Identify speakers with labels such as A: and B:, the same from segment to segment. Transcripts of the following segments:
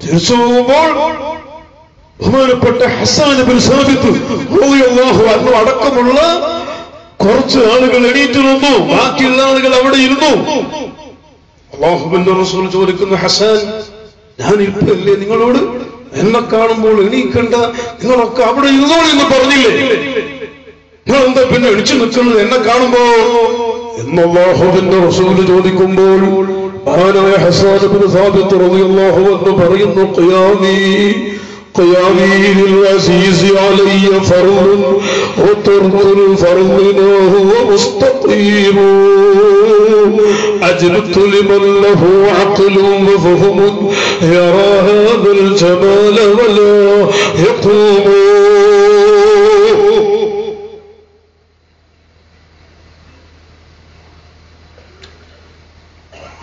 A: തിരിച്ചു പോകുമ്പോൾ ബഹുമാനപ്പെട്ട ഹസ്സാൻ ഇബ്നു സാബിത്ത് റളിയല്ലാഹു അൻഹു അടക്കമുള്ള കുറച്ച് ആളുകൾ എണീറ്റ് നിന്നു. ബാക്കിയുള്ള ആളുകൾ അവിടെ ഇരുന്നു. അല്ലാഹുവിന്റെ റസൂൽ ചോദിക്കുന്നു, ഹസ്സാൻ, ഞാൻ ഇപ്പല്ലേ നിങ്ങളോട് എന്നെ കാണുമ്പോൾ എണീക്കണ്ട, നിങ്ങളൊക്കെ അവിടെ ഇരുന്നോളൂ എന്ന് പറഞ്ഞില്ലേ? നിങ്ങൾ എന്താ പിന്നെ എണിച്ചു നിൽക്കുന്നത് എന്നെ കാണുമ്പോ എന്ന് അല്ലാഹുവിന്റെ റസൂൽ ചോദിക്കുമ്പോൾ മഹാനായ ഹസ്സാൻ ഇബ്നു സാബിത്ത് റളിയല്ലാഹു അൻഹു പറയുന്നു, قيامي للعزيز علي فرض وترك الفرض ما هو مستقيم أجبت لمن له عقل وفهم يرى هذا الجمال ولا يقوم.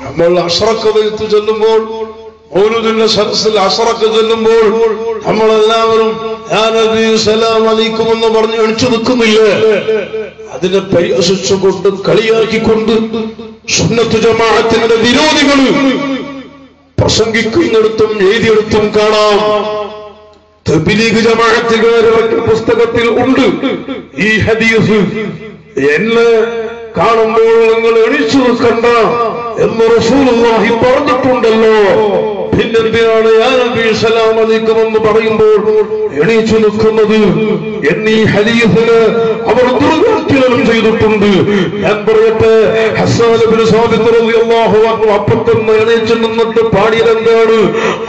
A: നമ്മൾ അശ്റഖത്ത് ചൊല്ലുമ്പോൾ മൗലൂദിന്റെ സദസ്സിൽ അശ്റഖ് ചൊല്ലുമ്പോൾ നമ്മളെല്ലാവരും യാ നബി സലാം അലൈക്കും എന്ന് പറഞ്ഞ് എണിച്ചു നിൽക്കുന്നില്ലേ? അതിനെ പരിഹസിച്ചുകൊണ്ട് കളിയാക്കിക്കൊണ്ട് സുന്നത്ത് ജമാഅത്തിന്റെ വിരോധികൾ പ്രസംഗിക്കുന്നിടത്തും എഴുതിയെടുത്തും കാണാം. തബ്ലീഗ് ജമാഅത്തുകാരുടെ പുസ്തകത്തിൽ ഉണ്ട് ഈ ഹദീസ്. എന്നെ കാണുമ്പോൾ നിങ്ങൾ എണിച്ചു നിൽക്കണ്ട എന്ന് റസൂലുള്ളാഹി പറഞ്ഞിട്ടുണ്ടല്ലോ. പിന്നെന്തിനാണ് യാ നബി സലാം അലൈക്കും എന്ന് പറയുമ്പോൾ എണീച്ചു നിൽക്കുന്നത് എന്നീ ഹദീസിന് അവർ ദുർവ്യാഖ്യാനം ചെയ്തിട്ടുണ്ട്. ഞാൻ പറയട്ടെ, ഹസ്സാൻ ഇബ്നു സാബിത്ത് റളിയല്ലാഹു അൻഹു അപ്പത്തന്നെ എണീച്ചു നിന്നിട്ട് പാടിയതെന്താണ്?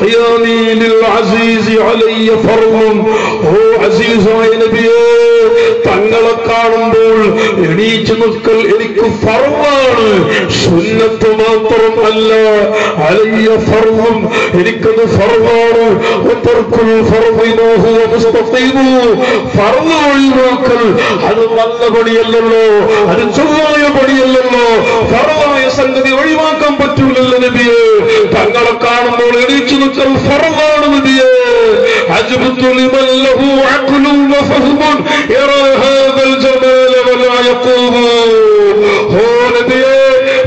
A: ഖിയാനി ലിൽ അസീസി അലയ്യ ഫർളുൻ. ഓ അസീസായ നബിയേ, തങ്ങളെ കാണുമ്പോൾ എണീച്ചു നിൽക്കൽ എനിക്ക് ഫർളാണ്, സുന്നത്ത് മാത്രമല്ല. അലയ്യ ഫർളുൻ, എനിക്കത് ഫർളാണ്. വതർക്കുൽ ഫർളി മാ ഹുവ മുസ്തഖീം. ഫർള് ഒഴിവാക്കൽ അത് നല്ല പണിയല്ലല്ലോ, അത് ചൊവ്വായ പണിയല്ലല്ലോ. ഫർളായ സംഗതി ഒഴിവാക്കാൻ പറ്റൂലല്ലോ നബിയെ. തങ്ങളെ കാണുമ്പോൾ എണീച്ചു നിൽക്കൽ ഫർളാണ് നബിയെ. അജ്ബതു ലിമൻ ലഹു അഖ്ലുൻ വഫഹ്മുൻ യറാ ഹാദൽ ജമാല വലാ യഖൂമു. ഓ നബിയെ,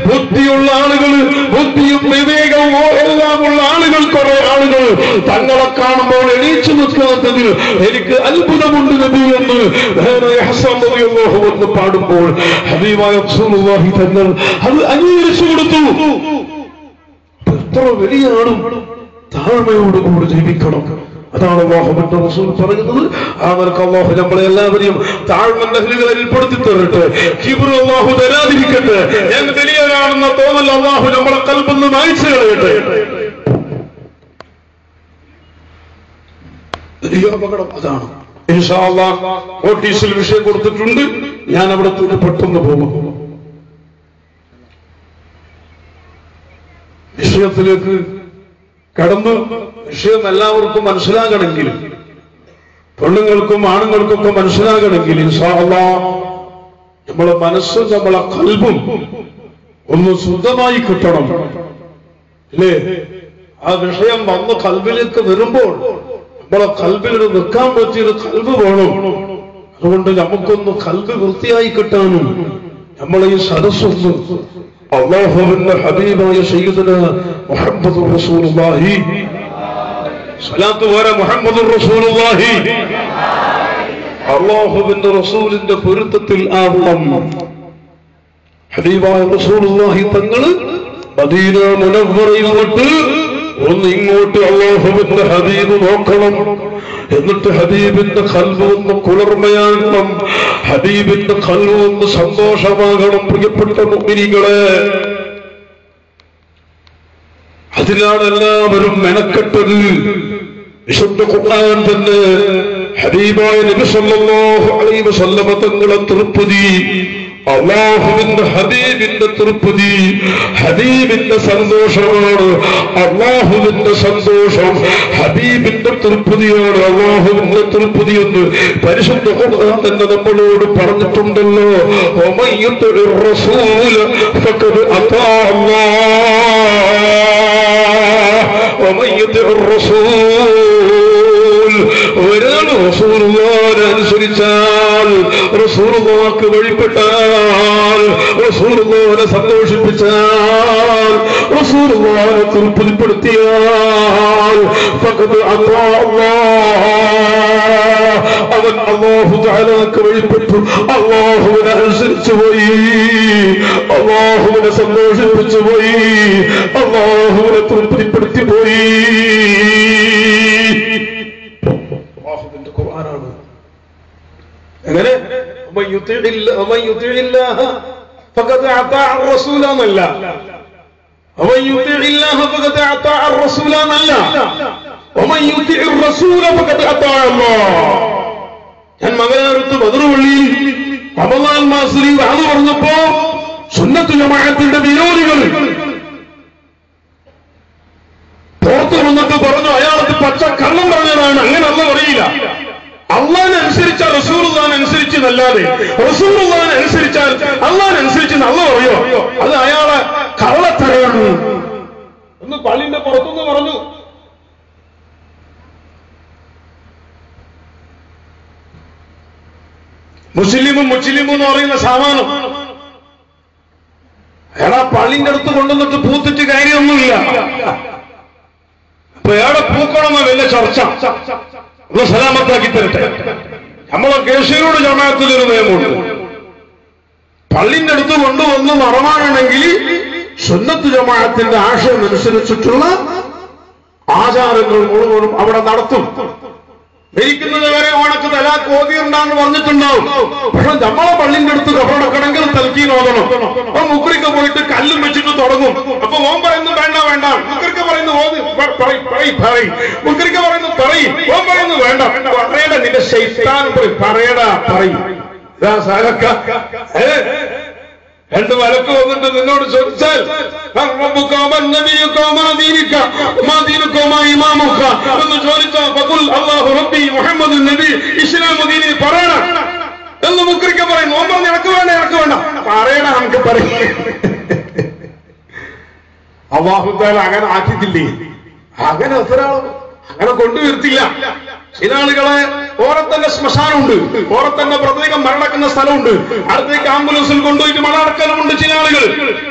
A: ബുദ്ധിയുള്ള ആളുകൾ, ബുദ്ധിയും വിവേകവും എല്ലാമുള്ള ആളുകൾ, കുറെ ആളുകൾ തങ്ങളെ കാണുമ്പോൾ എണീച്ചു നിൽക്കുന്നതിൽ എനിക്ക് അത്ഭുതമുണ്ട് നബി എന്ന് ഹസ്സാൻ റളിയല്ലാഹു അൻഹു പാടുമ്പോൾ ഹബീബായ റസൂലുള്ളാഹി തങ്ങൾ അത് അംഗീകരിച്ചു കൊടുത്തു. എത്ര വലിയ ആളും താഴ്മയോടുകൂടി ജീവിക്കണം. അതാണ് അല്ലാഹുവിന്റെ റസൂൽ പറയുന്നത്. അവർക്ക് അല്ലാഹു നമ്മളെ എല്ലാവരെയും താഴ്മന്റെ അഹ്ലുകളിൽ പെടുത്തി തരട്ടെ. കിബ്ർ അല്ലാഹു തരാതിരിക്കട്ടെ. ഞാൻ വലിയവനാണെന്ന തോന്നൽ അല്ലാഹു നമ്മളെ ഖൽബിൽ നിന്ന് മായ്ച്ചു കളയട്ടെ. വലിയ അപകടം അതാണ്. ഇൻഷാ അല്ലാഹ് നോട്ടീസിൽ വിഷയം കൊടുത്തിട്ടുണ്ട്. ഞാൻ അവിടെ പെട്ടെന്ന് പോകും. വിഷയത്തിലേക്ക് കടന്നു. വിഷയം എല്ലാവർക്കും മനസ്സിലാകണമെങ്കിൽ, പെണ്ണുങ്ങൾക്കും ആണുങ്ങൾക്കൊക്കെ മനസ്സിലാകണമെങ്കിൽ ഇൻഷാ അല്ലാഹ് നമ്മളെ മനസ്സും നമ്മളെ ഖൽബും ഒന്ന് ശുദ്ധമായി കിട്ടണം, അല്ലേ? ആ വിഷയം വന്ന് ഖൽബിലേക്ക് വരുമ്പോൾ നമ്മളെ ഖൽബിൽ നിൽക്കാൻ പറ്റിയൊരു ഖൽബ് വേണം. അതുകൊണ്ട് നമുക്കൊന്ന് ഖൽബ് വൃത്തിയായി കിട്ടാനും നമ്മളെ ഈ സദസ്സൊന്ന് അല്ലാഹുവിന്റെ ഹബീബായ സയ്യിദുനാ മുഹമ്മദുർ റസൂലുള്ളാഹി സ്വലാത്തു വരെ മുഹമ്മദുർ റസൂലുള്ളാഹി അല്ലാഹുവിന്റെ റസൂലിന്റെ പൊരുത്തത്തിൽ ആവണം. ഹബീബായ റസൂലുള്ളാഹി തങ്ങൾ മദീന മുനവ്വറയിൽ വിട്ട് ഒന്ന് ഇങ്ങോട്ട് അല്ലാഹുവിന്റെ ഹബീബ് നോക്കണം. എന്നിട്ട് ഹബീബിന്റെ ഖൽബ് ഒന്ന് കുളിർമയാകണം, ഹബീബിന്റെ ഖൽബ് ഒന്ന് സന്തോഷമാകണം. പ്രിയപ്പെട്ട മുഅ്മിനീങ്ങളെ, അതിനാണ് എല്ലാവരും മെനക്കെട്ടത്. വിശുദ്ധ ഖുർആൻ തന്നെ ഹബീബായ നബി സല്ലല്ലാഹു അലൈഹി വസല്ലമ തങ്ങളെ തൃപ്തി, അല്ലാഹുവിന്റെ ഹബീബിന്റെ തൃപ്തി, ഹബീബിന്റെ സന്തോഷമാണ്. അല്ലാഹുവിന്റെ സന്തോഷം ഹബീബിന്റെ തൃപ്തിയാണ്. അല്ലാഹുവിന്റെ തൃപ്തി എന്ന് പരിശുദ്ധ ഖുർആൻ തന്നെ നമ്മളോട് പറഞ്ഞിട്ടുണ്ടല്ലോ. വമൻ യുതിഇർ റസൂല ഫഖദ് അതാ അല്ലാഹ്. വമൻ യുതിഇർ റസൂൽ, ഒരാൾ റസൂലുള്ളാഹിനെ അനുസരിച്ചാൽ, റസൂലുള്ളാഹിക്ക് വഴിപ്പെട്ടാൽ, റസൂലുള്ളാഹിനെ സന്തോഷിപ്പിച്ചാൽ, റസൂലുള്ളാഹിനെ അള്ളാഹുവിനെ തൃപ്തിപ്പെടുത്തിയാൽ ഫഖദ് അതാ അവൻ അല്ലാഹു തആലക്ക് വഴിപ്പെട്ടു, അല്ലാഹുവിനെ അനുസരിച്ചു പോയി, അല്ലാഹുവിനെ സന്തോഷിപ്പിച്ചു പോയി, അല്ലാഹുവിനെ തൃപ്തിപ്പെടുത്തി പോയി. അല്ലാഹുവിന്റെ ഖുർആനാണ്. എങ്ങനെ ഫഖദ് അതാ റസൂല എന്നല്ല, ومن يطع الله فقد اطاع الرسول എന്നല്ല, ومن يطع الرسول فقد اطاع الله. ഞാൻ മംഗലാപുരത്ത് ബദർ പള്ളിയിൽ റമദാൻ മാസത്തിൽ വാദം പറഞ്ഞപ്പോ സുന്നത്ത് ജമാഅത്തിന്റെ വിരോധികൾ പുറത്തു വന്നിട്ട് പറഞ്ഞു അയാൾക്ക് പച്ച കള്ളം പറഞ്ഞതാണ്. അങ്ങനെ അല്ല പറയില്ല. അള്ളാഹിനെ അനുസരിച്ചാൽ റസൂലുള്ളാഹിനെ അനുസരിച്ചെന്നല്ലാതെ റസൂലുള്ളാഹിനെ അനുസരിച്ചാൽ അള്ളാഹിനെ അനുസരിച്ച് നല്ല പറയോ? അത് അയാളെ കള്ളത്തരയാണ് എന്ന് പള്ളിന്റെ പുറത്തുനിന്ന് പറഞ്ഞു. മുസ്ലിമും എന്ന് പറയുന്ന സാമാനം അയാളാ പള്ളിന്റെ അടുത്ത് കൊണ്ടുവന്നിട്ട് പൂത്തിട്ട് കാര്യമൊന്നുമില്ല. അപ്പൊ അയാളെ പൂക്കണമെന്ന വലിയ ചർച്ച സലാമത്താക്കി തരട്ടെ. നമ്മളെ കേശിയോട് ജമാഅത്തിലൊരു നിയമമുണ്ട്, പള്ളിന്റെ അടുത്ത് കൊണ്ടുവന്ന് മറമാണെങ്കിൽ സുന്നത്ത് ജമാഅത്തിന്റെ ആശയം അനുസരിച്ചിട്ടുള്ള ആചാരങ്ങൾ മുഴുവനും അവിടെ നടത്തും. മരിക്കുന്നത് വരെ ഓണക്ക് തലാക്ക് ഓതിയുണ്ടാന്ന് പറഞ്ഞിട്ടുണ്ടാവും. പക്ഷെ നമ്മളെ പള്ളിന്റെ അടുത്ത് കബറടക്കണമെങ്കിൽ തൽക്കീൻ ഓതണം. അപ്പൊ മുക്രിക്ക് പോയിട്ട് കല്ലും വെച്ചിട്ട് തുടങ്ങും. അപ്പൊ ഓൻ പറയുന്നു വേണ്ട വേണ്ട, മുക്രിക്ക് പറയുന്നു ഓത് മുക്രിക്ക് പറയുന്നു പറയും, ഓൻ പറയുന്നു വേണ്ട പറയട, നിന്റെ ശൈത്താൻ പറയടാ പറയും. രണ്ട് വലക്ക് വന്നിട്ട് നിന്നോട് ചോദിച്ചാൽ എന്ന് ചോദിച്ചാൽ അല്ലാഹു റബ്ബി മുഹമ്മദ് നബി ഇസ്ലാം ദീനി പറയണം എന്ന് മുക്രിക്ക പറയുന്നു. ഓൻ പറഞ്ഞു എനക്ക് വേണ്ട പറയണ നമുക്ക് പറയും. അല്ലാഹു തആല അങ്ങനെ ആക്കിയിട്ടില്ലേ? അങ്ങനെ ഒരാളും അങ്ങനെ കൊണ്ടുവരുത്തില്ല. ചില ആളുകളെ ഓരെ തന്നെ ശ്മശാനമുണ്ട്, ഓരെ തന്നെ പ്രത്യേകം മരണക്കുന്ന സ്ഥലമുണ്ട്, അടുത്തേക്ക് ആംബുലൻസിൽ കൊണ്ടുപോയിട്ട് മരണക്കലുമുണ്ട് ചില ആളുകൾ.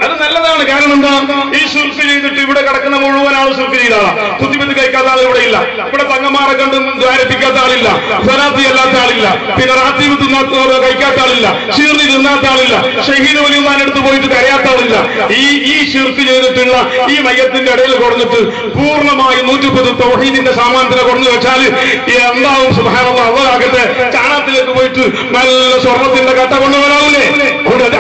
A: അത് നല്ലതാണ്. കാരണം എന്താ? ഈ ശുൽക്ക് ചെയ്തിട്ട് ഇവിടെ കിടക്കുന്ന മുഴുവൻ ആൾ ശുൽക്ക് ചെയ്ത ആളാ. കുത്തിബത്ത് കഴിക്കാത്ത ആൾ ഇവിടെ ഇല്ല, ഇവിടെ തങ്ങന്മാരെ കണ്ട് ദ്വാരപ്പിക്കാത്ത ആളില്ല, സ്വലാത്തി അല്ലാത്ത ആളില്ല, പിന്നെ റാത്തീവ് കഴിക്കാത്ത ആളില്ല, ഷീർണി തിന്നാത്ത ആളില്ല, ഷഹീദ് വലിയുമാനടുത്ത് പോയിട്ട് കരയാത്ത ആളില്ല. ഈ ശുൽക്ക് ചെയ്തിട്ടുള്ള ഈ മയ്യത്തിന്റെ ഇടയിൽ കൊടുത്തിട്ട് പൂർണ്ണമായി 110 തൗഹീദിന്റെ സാമാനത്തിനെ കൊടുന്നു വെച്ചാൽ എന്താവും? സുബ്ഹാനല്ലാഹ്, അള്ളാഹുവേ ചാണകത്തിലേക്ക് പോയിട്ട് നല്ല സ്വർണത്തിന്റെ കട്ട കൊണ്ടുവരാവൂലേ?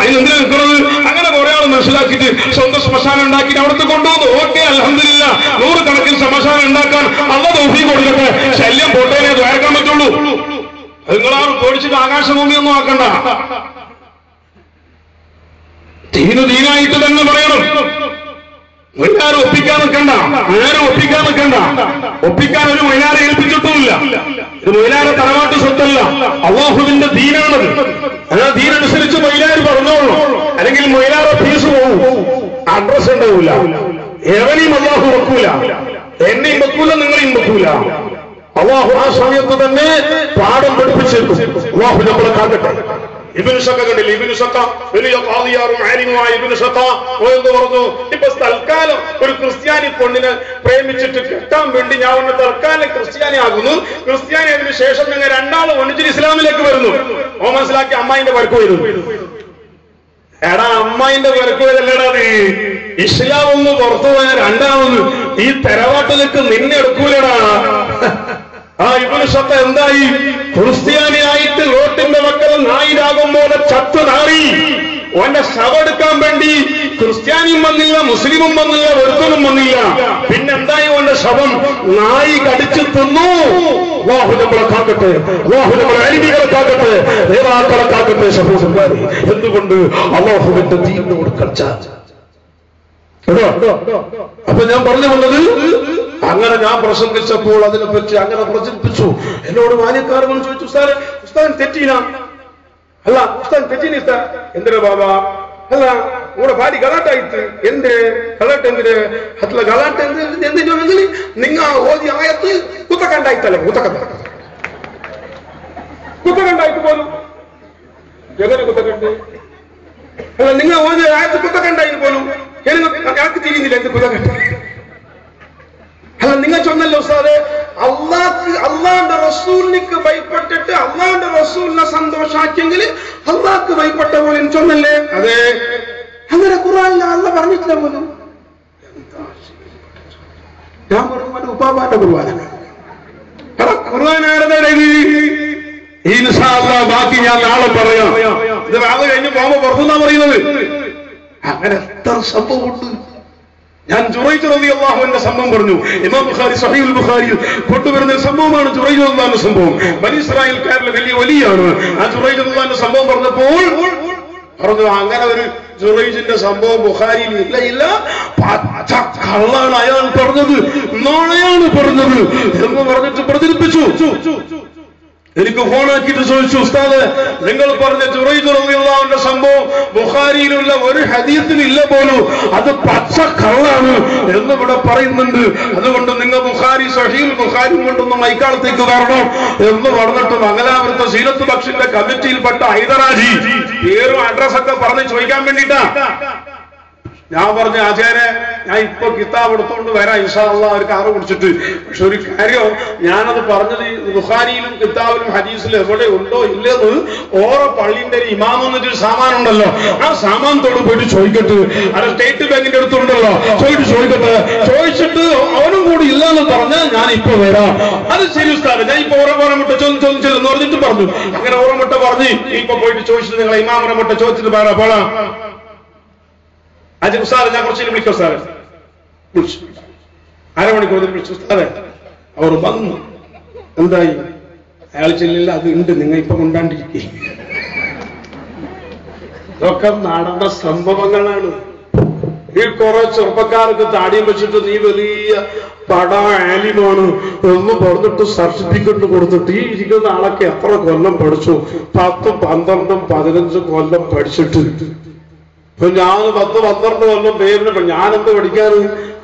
A: അതിനെന്തിനാ നിൽക്കുന്നത്? അങ്ങനെ കുറെ ആൾ മനസ്സിലാക്കിയിട്ട് സ്വന്തം ശ്മശാനം ഉണ്ടാക്കിയിട്ട് അവിടുത്തെ കൊണ്ടുവന്നു. ഓക്കെ, അൽഹംദുലില്ലാ, 100 കണക്കിന് ശ്മശാനം ഉണ്ടാക്കാൻ അള്ളാഹ് തൗഫീഖ് കൊടുക്കട്ടെ. ശല്യം പോട്ടേനെ ദ്വാരക്കാൻ പറ്റുള്ളൂ. നിങ്ങളാണ് പേടിച്ചിട്ട് ആകാശഭൂമിയൊന്നും ആക്കണ്ട. ദീനായിട്ട് തന്നെ പറയണം. മൊയ്ലാരെ ഒപ്പിക്കാൻ നിൽക്കണ്ട, ആരും ഒപ്പിക്കാൻ നിൽക്കണ്ട. ഒപ്പിക്കാൻ ഒരു മൊയ്ലാരെ ഏൽപ്പിച്ചിട്ടുമില്ല. ഇത് മൊയ്ലാരെ തറവാട്ട് സ്വത്തല്ല, അള്ളാഹുവിന്റെ ദീനാണത്. ആ ദീനനുസരിച്ച് മൊയ്ലാര് പറഞ്ഞോളൂ, അല്ലെങ്കിൽ മൊയ്ലാറെ ഫീസ് പോവും, അഡ്രസ് ഉണ്ടാവില്ല. എവനെയും അള്ളാഹു വെക്കൂല, എന്നെയും വെക്കൂല, നിങ്ങളെയും വെക്കൂല. അള്ളാഹു ആ സമയത്ത് തന്നെ പാഠം പഠിപ്പിച്ചേക്കും. അള്ളാഹു നമ്മളെ കാക്കട്ടെ. ഇബ്നു ശഖ കണ്ടില്ലേ? ഇബ്നു ശഖ വലിയ ഖാദിയാറും ആലിമുമായ ഇബ്നു ശഖ എന്ന് പറഞ്ഞു, ഇപ്പൊ തൽക്കാലം ഒരു ക്രിസ്ത്യാനി പെണ്ണിനെ പ്രേമിച്ചിട്ട് കെട്ടാൻ വേണ്ടി ഞാൻ ഒന്ന് തൽക്കാലം ക്രിസ്ത്യാനി ആകുന്നു. ക്രിസ്ത്യാനി അതിന് ശേഷം ഞങ്ങൾ രണ്ടാളും ഒന്നിച്ചിട്ട് ഇസ്ലാമിലേക്ക് വരുന്നു. ഓ മനസ്സിലാക്കി അമ്മായിന്റെ വരക്ക് വരുന്നു. എടാ, അമ്മായിന്റെ വരക്ക് വരല്ലേടാ നീ. ഇസ്ലാം ഒന്ന് പുറത്തു പോയാൽ രണ്ടാമത് ഈ തറവാട്ടിലേക്ക് നിന്നെ എടുക്കൂലടാ. ആ ഇബ്നു ശഖ എന്തായി? ക്രിസ്ത്യാനിയായിട്ട് റോട്ടിന്റെ മക്കൾ നായിരാകും പോലെ ചത്തു നാറി. ഓന്റെ ശവെടുക്കാൻ വേണ്ടി ക്രിസ്ത്യാനിയും വന്നില്ല, മുസ്ലിമും വന്നില്ല, ഒരുത്തനും വന്നില്ല. പിന്നെന്തായി? ഓന്റെ ശവം നായി കടിച്ചു തിന്നു. അല്ലാഹു നമ്മളെ കാക്കട്ടെ, അല്ലാഹു നമ്മളെ അരിമികളെ കാക്കട്ടെ, നേതാക്കളെ കാക്കട്ടെ. സഹോദരന്മാരെ, എന്തുകൊണ്ട്? അല്ലാഹുവിന്റെ ദീനിനോട് കളിച്ച. അപ്പൊ ഞാൻ പറഞ്ഞു വന്നത്, അങ്ങനെ ഞാൻ പ്രസംഗിച്ചപ്പോൾ അതിനെപ്പറ്റി അങ്ങനെ പ്രചരിപ്പിച്ചു. എന്നോട് മാന്യക്കാരൻ ചോദിച്ചു, ഉസ്താദ് തെറ്റീന? അല്ല ഉസ്താദ് തെറ്റീന ഉസ്താദ്. എന്തിനാ ബാബാ? അല്ല നിങ്ങളുടെ ഭാര്യ ഗലാട്ടായിട്ട് എന്ത് ഗലാട്ട്? എന്തിന് അല്ല ഗലാട്ട് എന്തിനാണെങ്കിൽ നിങ്ങൾ ഓതി ആയത്ത് കുത്തക്കണ്ടായിട്ടല്ല, കുത്തക്കണ്ടായിട്ട് പോലും. എങ്ങനെ കുത്തക്കണ്ട്? അല്ല നിങ്ങൾ ഓതി ആയത്ത് കുത്തക്കണ്ടായിട്ട് പോലും ഞങ്ങൾക്ക് തിരിയുന്നില്ല. എന്ത് കുത്തക്കണ്ട?
B: പറഞ്ഞല്ലോ സാറേ, അള്ളാന്റെ റസൂലിനിക്ക് ഭയപ്പെട്ടിട്ട് അള്ളാന്റെ റസൂലിനെ സന്തോഷാക്കിയെങ്കിൽ അള്ളാഹ്ക്ക് ഭയപ്പെട്ട പോലെ ചൊന്നല്ലേ? അതെ, അങ്ങനെ ഖുർആനിൽ അള്ളാഹ് പറഞ്ഞിട്ടില്ല പോലും. ഞാൻ പറഞ്ഞു ഉപ്പാപ്പാന്റെ ഖുർആനാണ്. ഖുർആൻ ആരുടെ?
A: ഇൻഷാ അല്ലാഹ് ബാക്കി ഞാൻ നാളെ പറയാം. ഇത് അത് കഴിഞ്ഞ് പോകുമ്പോ പുറത്തുനിന്നാ പറയുന്നത്. അങ്ങനെ എത്ര സംഭവമുണ്ട്. ഞാൻ ജുറൈജ് റളിയല്ലാഹു അൻഹുവിന്റെ സംഭവം പറഞ്ഞു. ഇമാം ബുഖാരി സഹീഹുൽ ബുഖാരിയിൽ കൊണ്ടുവരുന്ന ഒരു സംഭവമാണ് ജുറൈജ് റളിയല്ലാഹു അൻഹുവിന്റെ സംഭവം. ബനി ഇസ്രായേൽക്കാരിലെ വലിയ വലിയാണ്. ആ ജുറൈജ് റളിയല്ലാഹു അൻഹുവിന്റെ സംഭവം പറഞ്ഞപ്പോൾ പറഞ്ഞു, അങ്ങനെ ഒരു ജുറൈജിന്റെ സംഭവം ബുഖാരിയിൽ ഇല്ല, പച്ച കള്ളാണ് അയാൾ പറഞ്ഞത്, നോണയാണ് പറഞ്ഞത് എന്ന് പറഞ്ഞിട്ട് പ്രചരിപ്പിച്ചു. എനിക്ക് ഫോണാക്കിയിട്ട് ചോദിച്ചു, ഉസ്താദ് നിങ്ങൾ പറഞ്ഞ ജുറൈജ് റളിയല്ലാഹു അൻഹുവിന്റെ സംഭവം ബുഖാരിയിലുള്ള ഒരു ഹദീസിൽ ഇല്ല പോലും, അത് പച്ച കള്ളാണ് എന്ന് ഇവിടെ പറയുന്നുണ്ട്. അതുകൊണ്ട് നിങ്ങൾ ബുഖാരി സഹീഹുൽ ബുഖാരി കൊണ്ടൊന്ന് മൈക്കാളത്തേക്ക് വരണം എന്ന് പറഞ്ഞിട്ട് മംഗലാപുരത്തെ സീനത്ത് ബക്ഷിന്റെ കമ്മിറ്റിയിൽപ്പെട്ട ഹൈദരാജി പേരും അഡ്രസ്സൊക്കെ പറഞ്ഞ് ചോദിക്കാൻ വേണ്ടിട്ടാ. ഞാൻ പറഞ്ഞ ആചാര്യ, ഞാൻ ഇപ്പൊ കിതാബ് എടുത്തുകൊണ്ട് വരാം ഇൻഷാ അല്ലാഹ് ഒരു കാറ് കുടിച്ചിട്ട്. പക്ഷെ ഒരു കാര്യം, ഞാനത് പറഞ്ഞത് ബുഖാരിയിലും കിതാബിലും ഹദീസിലും എവിടെ ഉണ്ടോ ഇല്ലെന്ന് ഓരോ പള്ളിന്റെ ഒരു ഇമാം എന്നൊരു സാമാൻ ഉണ്ടല്ലോ, ആ സാമാനത്തോട് പോയിട്ട് ചോദിക്കട്ടെ. അത് സ്റ്റേറ്റ് ബാങ്കിന്റെ അടുത്തുണ്ടല്ലോ, ചോദിക്കട്ടെ. ചോദിച്ചിട്ട് അവനും കൂടി ഇല്ലെന്ന് പറഞ്ഞാൽ ഞാൻ ഇപ്പൊ വരാം. അത് ശരി ഉസ്താദ്, ഞാൻ ഇപ്പൊ ഓരോ ചോദിച്ചെന്ന് പറഞ്ഞിട്ട് പറഞ്ഞു. അങ്ങനെ ഓരോ പറഞ്ഞ് ഇപ്പൊ പോയിട്ട് ചോദിച്ചിട്ട് നിങ്ങൾ ഇമാമറെ മുട്ട ചോദിച്ചിട്ട് പോളാം. അജി ഉസ്താദ്, ഞാൻ കുറച്ച് വിളിക്കും ഉസ്താദ്. വിളിച്ചു, അരമണിക്കൂർ വിളിച്ചു ഉസ്താദ്. അവർ വന്നു. എന്തായി? അയാൾ ചെല്ലില്ല, അത് ഉണ്ട്, നിങ്ങൾ ഇപ്പൊ കൊണ്ടാണ്ടിരിക്കുക. ഇതൊക്കെ നടന്ന സംഭവങ്ങളാണ്. ഈ കുറെ ചെറുപ്പക്കാർക്ക് താടിയും വെച്ചിട്ട് നീ വലിയ പട ആലിമാണ് എന്ന് പറഞ്ഞിട്ട് സർട്ടിഫിക്കറ്റ് കൊടുത്തിട്ട് ഈ ഇരിക്കുന്ന ആളൊക്കെ എത്ര കൊല്ലം പഠിച്ചു? 10, 12, 15 കൊല്ലം പഠിച്ചിട്ട്. ഇപ്പൊ ഞാൻ 10, 12 കൊല്ലം പേരിന് ഞാനെന്ത് പഠിക്കാറ്?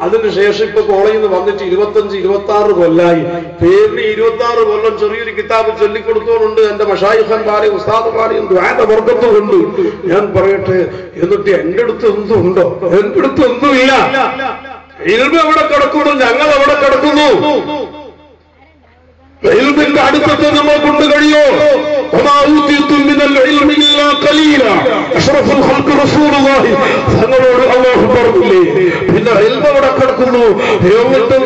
A: അതിനുശേഷം ഇപ്പൊ കോളേജിൽ നിന്ന് വന്നിട്ട് 25, 26 കൊല്ലായി. പേരിന് 26 കൊല്ലം ചെറിയൊരു കിതാബ് ചൊല്ലിക്കൊടുത്തോണ്ട് എന്റെ മശായിഖന്മാരെയും ഉസ്താദുമാരെയും ദുആന്റെ ബർക്കത്ത് കൊണ്ട് ഞാൻ പറയട്ടെ. എന്നിട്ട് എന്റെ അടുത്ത് എന്തുണ്ടോ? എന്റെ അടുത്ത് ഒന്നുമില്ല. ഇൽമ് എവിടെ കിടക്കുന്നു? ഞങ്ങൾ എവിടെ കിടക്കുന്നു? ഇൽമിന്റെ അടുത്തൊക്കെ നമ്മൾ കൊണ്ട് കഴിയോ? തങ്ങളോട് അല്ലാഹു പറഞ്ഞില്ലേ? പിന്നെ ഇൽമ് എവിടെ കിടക്കുന്നു? എന്നിട്ട്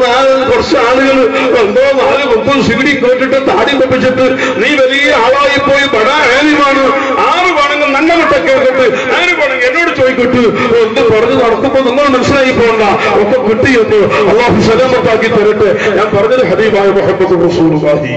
A: കുറച്ച് ആളുകൾ എന്തോ 4-30 സിഗിരി കേട്ടിട്ട് താടി വെപ്പിച്ചിട്ട് നീ വലിയ ആളായി പോയി, ബടാ ആലിമാണ്, 6 വേണമെങ്കിൽ നന്നമട്ട കേൾക്കട്ട്, അങ്ങനെ വേണമെങ്കിൽ എന്നോട് ചോദിക്കട്ടു എന്ന് പറഞ്ഞ് നടക്കുമ്പോ നിങ്ങൾ മനസ്സിലായി പോകണ്ട, ഒക്കെ കിട്ടിയെന്ന് അല്ലാഹു സലാമത്താക്കി തരട്ടെ. ഞാൻ പറഞ്ഞത് ഹബീബായ മുഹമ്മദ് റസൂലുള്ളാഹി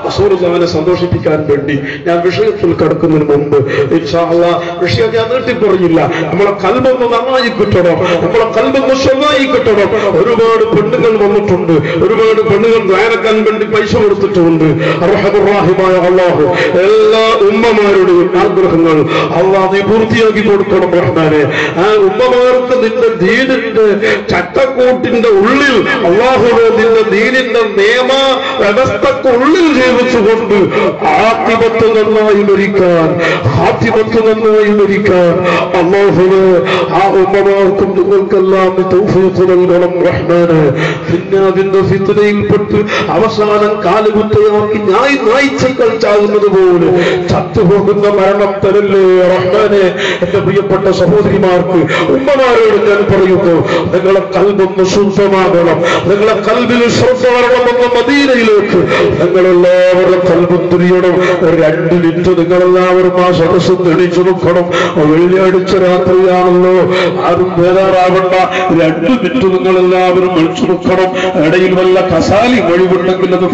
A: റസൂലുള്ളാഹിനെ സന്തോഷിപ്പിക്കാൻ വേണ്ടി ഞാൻ വിഷയത്തിൽ കടക്കുന്നതിന് മുമ്പ് ഇൻഷാ അല്ലാഹ് വിഷയം ഞാൻ നീട്ടിപ്പറഞ്ഞില്ല. നമ്മളെ കൽബൊന്ന് നന്നായി കിട്ടണം, നമ്മളെ കൽബൊന്ന് സ്വന്തമായി കിട്ടണം. ഒരുപാട് പെണ്ണുങ്ങൾ വന്നിട്ടുണ്ട്, ഒരുപാട് പെണ്ണുങ്ങൾ ദ്വാരക്കാൻ വേണ്ടി പൈസ കൊടുത്തിട്ടുണ്ട്. അർഹമുർറാഹിമായ അല്ലാഹു എല്ലാ ഉമ്മമാരുടെയും ആഗ്രഹങ്ങൾ അല്ലാഹു നീ പൂർത്തിയാക്കി കൊടുക്കണം റഹ്മാനെ. ആ ഉമ്മമാർക്ക് നിന്റെ ദീനിന്റെ ചട്ടക്കൂട്ടിന്റെ ഉള്ളിൽ അല്ലാഹുവേ നിന്റെ ദീനിന്റെ നിയമ വ്യവസ്ഥക്കുള്ളിൽ കൊണ്ട് ആത്തിമത്ത് നന്നായി മരിക്കാൻ, ഹാത്തിമത്ത് നന്നായി മരിക്കാൻ അല്ലാഹുവേ ആ ഉമ്മമാർക്കും നിങ്ങൾക്കെല്ലാം തൗഫീഖ് നൽകണം റഹ്മാനെ. പിന്നെ അതിന്റെ ഫിത്നയിൽപ്പെട്ട് അവസാനം കാലുകുത്തയാക്കി നായ്ച്ചകൾ ചാകുന്നത് പോലെ ചത്തുപോകുന്ന മരണം തരല്ലേ റഹ്മാനെ. എന്റെ പ്രിയപ്പെട്ട സഹോദരിമാർക്ക്, ഉമ്മമാരോട് ഞാൻ പറയുന്നു, നിങ്ങളെ കൽബൊന്ന് ശുദ്ധമാകണം, നിങ്ങളെ കൽബിൽ ശ്രദ്ധ വരണമെന്ന് മദീനയിലേക്ക് നിങ്ങളെല്ലാവരും കൽബും തിരിയണം. 2 മിനിറ്റ് നിങ്ങളെല്ലാവരും ആ സദസ്സ് തെളിച്ചു നോക്കണം. വെള്ളിയാഴ്ച രാത്രിയാണല്ലോ, ആരും ബേജാറാവണ്ട. 2 മിനിറ്റ് നിങ്ങളെല്ലാവരും വിളിച്ചു നോക്കണം. ഇടയിൽ വല്ല കസാലി ഒഴിവുണ്ടെങ്കിൽ അത്